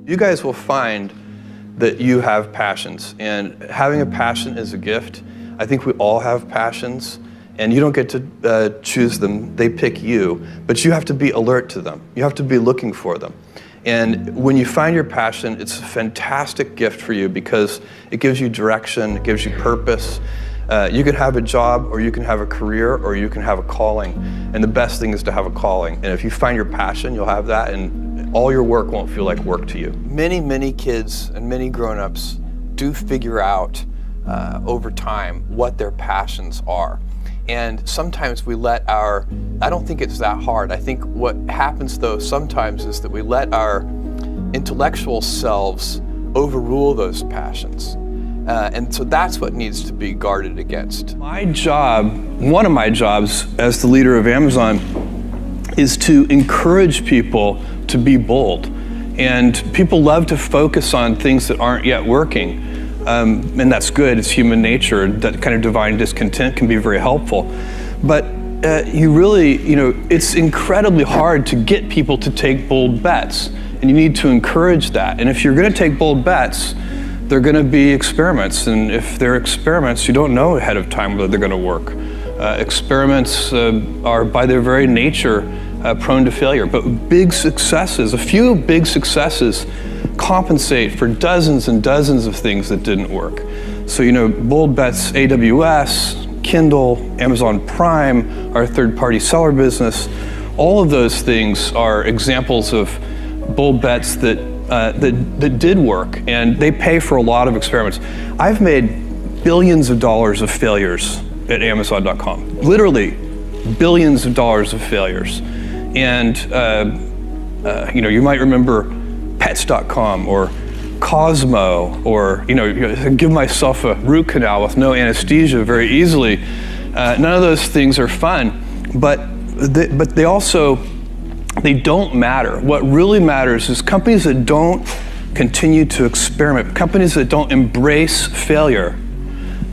You guys will find that you have passions, and having a passion is a gift. I think we all have passions, and you don't get to choose them. They pick you, but you have to be alert to them. You have to be looking for them. And when you find your passion, it's a fantastic gift for you because it gives you direction, it gives you purpose. You can have a job, or you can have a career, or you can have a calling. And the best thing is to have a calling. And if you find your passion, you'll have that, and all your work won't feel like work to you. Many kids and many grown-ups do figure out over time what their passions are. And sometimes we let I don't think it's that hard. I think what happens though sometimes is that we let our intellectual selves overrule those passions. And so that's what needs to be guarded against. My job, one of my jobs as the leader of Amazon, is to encourage people to be bold. And people love to focus on things that aren't yet working. And that's good, it's human nature. That kind of divine discontent can be very helpful. But it's incredibly hard to get people to take bold bets. And you need to encourage that. And if you're gonna take bold bets, they're gonna be experiments. And if they're experiments, you don't know ahead of time whether they're gonna work. Experiments are by their very nature prone to failure, but big successes, a few big successes compensate for dozens and dozens of things that didn't work. So, bold bets, AWS, Kindle, Amazon Prime, our third-party seller business, all of those things are examples of bold bets that did work, and they pay for a lot of experiments. I've made billions of dollars of failures at Amazon.com, literally billions of dollars of failures. And you might remember Pets.com or Cosmo, or give myself a root canal with no anesthesia very easily. None of those things are fun, but they don't matter. What really matters is companies that don't continue to experiment, companies that don't embrace failure.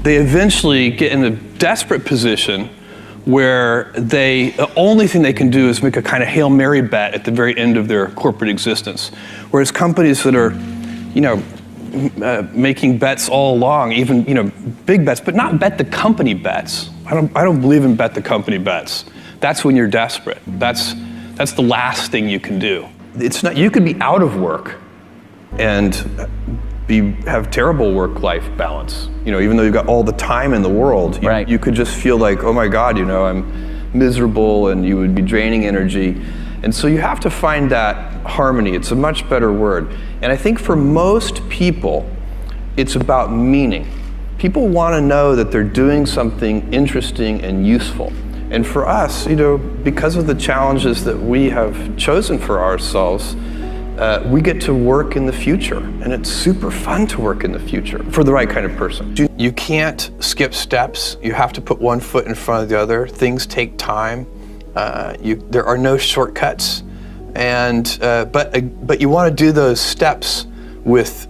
They eventually get in a desperate position where the only thing they can do is make a kind of Hail Mary bet at the very end of their corporate existence. Whereas companies that are, making bets all along, even, big bets, but not bet the company bets. I don't believe in bet the company bets. That's when you're desperate. That's the last thing you can do. It's not, you could be out of work and have terrible work-life balance. Even though you've got all the time in the world, you could just feel like, oh my God, I'm miserable, and you would be draining energy. And so you have to find that harmony. It's a much better word. And I think for most people, it's about meaning. People want to know that they're doing something interesting and useful. And for us, because of the challenges that we have chosen for ourselves, we get to work in the future, and it's super fun to work in the future for the right kind of person. You can't skip steps. You have to put one foot in front of the other. Things take time. There are no shortcuts, and but you want to do those steps with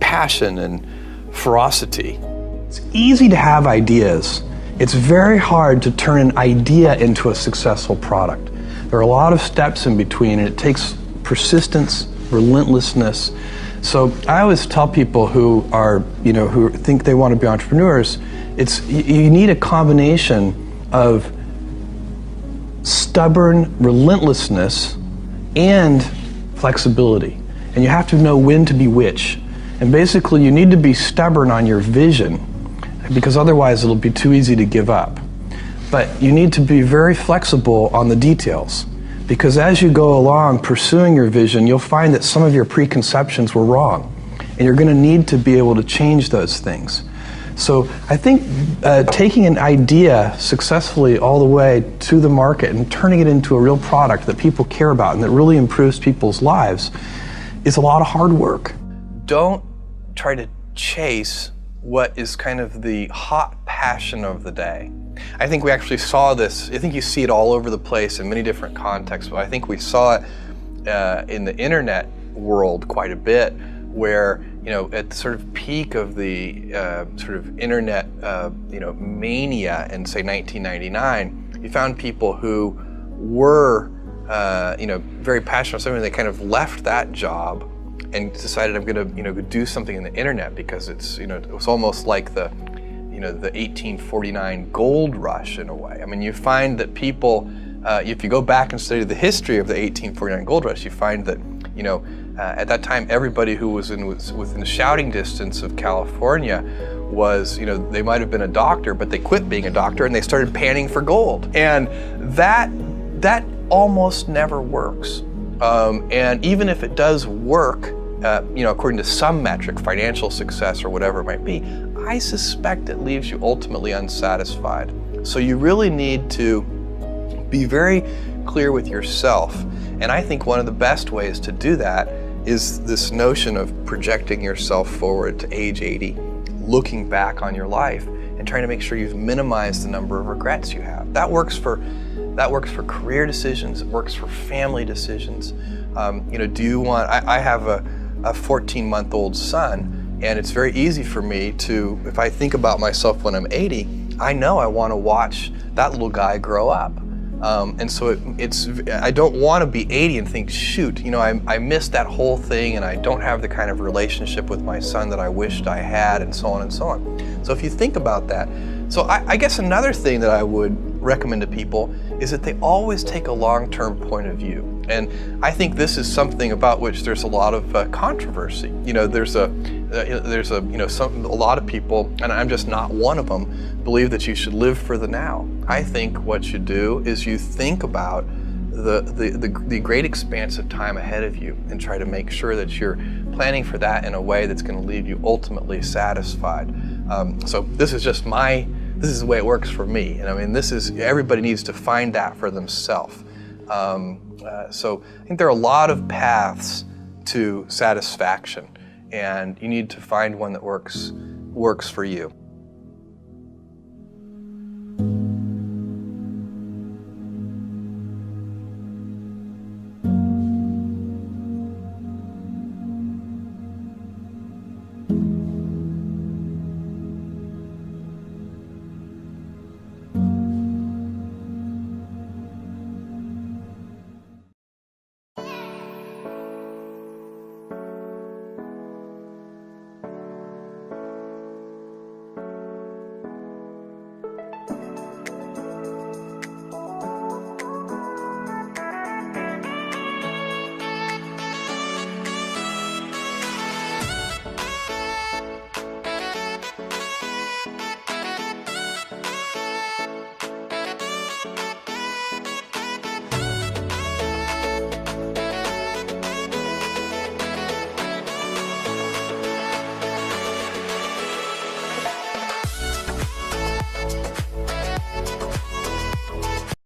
passion and ferocity. It's easy to have ideas. It's very hard to turn an idea into a successful product. There are a lot of steps in between, and it takes persistence, relentlessness. So I always tell people who are, who think they want to be entrepreneurs, you need a combination of stubborn relentlessness and flexibility. And you have to know when to be which. And basically you need to be stubborn on your vision, because otherwise it'll be too easy to give up. But you need to be very flexible on the details. Because as you go along pursuing your vision, you'll find that some of your preconceptions were wrong. And you're going to need to be able to change those things. So I think taking an idea successfully all the way to the market and turning it into a real product that people care about and that really improves people's lives is a lot of hard work. Don't try to chase what is kind of the hot passion of the day. I think we actually saw this, I think you see it all over the place in many different contexts, but I think we saw it in the internet world quite a bit, where, you know, at the sort of peak of the sort of internet, you know, mania in, say, 1999, you found people who were, you know, very passionate about something. They kind of left that job and decided, I'm going to, you know, do something in the internet, because it's, you know, it was almost like the, you know, the 1849 gold rush in a way. I mean, you find that people, if you go back and study the history of the 1849 gold rush, you find that, you know, at that time, everybody who was within shouting distance of California was, you know, they might have been a doctor, but they quit being a doctor and they started panning for gold. And that almost never works. And even if it does work, you know, according to some metric, financial success or whatever it might be, I suspect it leaves you ultimately unsatisfied. So you really need to be very clear with yourself. And I think one of the best ways to do that is this notion of projecting yourself forward to age 80, looking back on your life and trying to make sure you've minimized the number of regrets you have. That works for career decisions, it works for family decisions. You know, do you want, I have a 14-month-old son, and it's very easy for me to, if I think about myself when I'm 80, I know I want to watch that little guy grow up. And so I don't want to be 80 and think, shoot, you know, I missed that whole thing and I don't have the kind of relationship with my son that I wished I had, and so on and so on. So if you think about that, so I guess another thing that I would recommend to people is that they always take a long-term point of view. And I think this is something about which there's a lot of controversy. You know, there's a lot of people, and I'm just not one of them, believe that you should live for the now. I think what you do is you think about the great expanse of time ahead of you and try to make sure that you're planning for that in a way that's going to leave you ultimately satisfied. So this is just this is the way it works for me. And I mean, everybody needs to find that for themselves. So I think there are a lot of paths to satisfaction, and you need to find one that works for you.